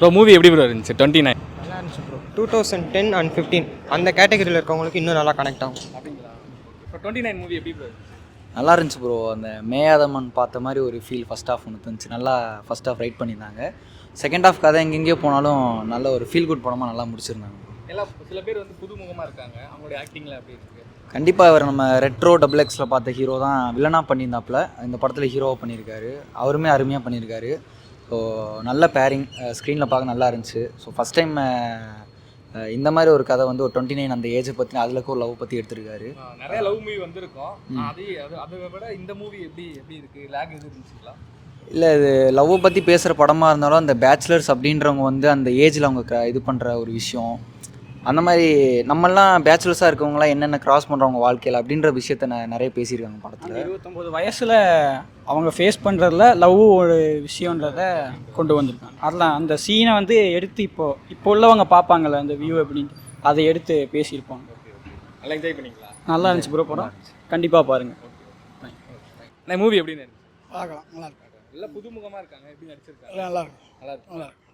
Bro movie எப்படி bro இருந்துச்சு 29? நல்லா இருந்துச்சு ப்ரோ. 2010 அண்ட் 15 அந்த கேட்டகரியில் இருக்கவங்களுக்கு இன்னும் நல்லா கனெக்ட் ஆகும். அப்படிங்களா? இப்போ 29 மூவி எப்படி ப்ரோ? நல்லா இருந்துச்சு ப்ரோ. அந்த மேயாதமன் பார்த்த மாதிரி ஒரு ஃபீல் ஃபஸ்ட் ஹாஃப் ஒன்று இருந்துச்சு. நல்லா ஃபஸ்ட் ஹாஃப் ரைட் பண்ணியிருந்தாங்க. செகண்ட் ஹாஃப் கதை எங்கெங்கேயோ போனாலும் நல்ல ஒரு ஃபீல் குட் படமாக நல்லா முடிச்சிருந்தாங்க. எல்லாம் சில பேர் வந்து புதுமுகமாக இருக்காங்க, அவங்களுடைய ஆக்டிங்கில் அப்படி இருக்குது. கண்டிப்பாக அவர் நம்ம ரெட்ரோ டபுள் எக்ஸில் பார்த்த ஹீரோ தான் வில்லனாக பண்ணியிருந்தாப்புல. இந்த படத்தில் ஹீரோவாக பண்ணியிருக்காரு. அவருமே அருமையாக பண்ணியிருக்காரு. ஸோ நல்ல பேரிங், ஸ்க்ரீனில் பார்க்க நல்லா இருந்துச்சு. ஸோ ஃபஸ்ட் டைம் இந்த மாதிரி ஒரு கதை வந்து ஒரு 29 அந்த ஏஜை பற்றி அதில் ஒரு லவ் பற்றி எடுத்திருக்காரு. நிறைய லவ் மூவி வந்திருக்கும். அதை விட இந்த மூவி எப்படி எப்படி இருக்குது? லேக் எது இருந்துச்சுங்களா? இல்லை, இது லவ்வை பற்றி பேசுகிற படமாக இருந்தாலும் அந்த பேச்சுலர்ஸ் அப்படின்றவங்க வந்து அந்த ஏஜில் அவங்க இது பண்ணுற ஒரு விஷயம், அந்த மாதிரி நம்மளாம் பேச்சுலர்ஸாக இருக்கவங்களாம் என்னென்ன கிராஸ் பண்ணுறவங்க வாழ்க்கையில் அப்படின்ற விஷயத்த நிறைய பேசியிருக்காங்க படத்தில். 29 வயசில் அவங்க ஃபேஸ் பண்ணுறதுல லவ் ஒரு விஷயன்றத கொண்டு வந்திருக்காங்க. அதெல்லாம் அந்த சீனை வந்து எடுத்து இப்போ உள்ளவங்க பார்ப்பாங்கள்ல அந்த வியூ அப்படின்னு அதை எடுத்து பேசியிருப்பாங்க. நல்லா என்ஜாய் பண்ணிங்களா? நல்லா இருந்துச்சு ப்ரோ படம். கண்டிப்பாக பாருங்கள். மூவி எப்படின்னு பார்க்கலாம். நல்லா இருக்கு. எல்லாம் புதுமுகமாக இருக்காங்க, எப்படி நடிச்சிருக்காங்க? நல்லா இருக்கு. நல்லா இருக்கு. நல்லா இருக்கு.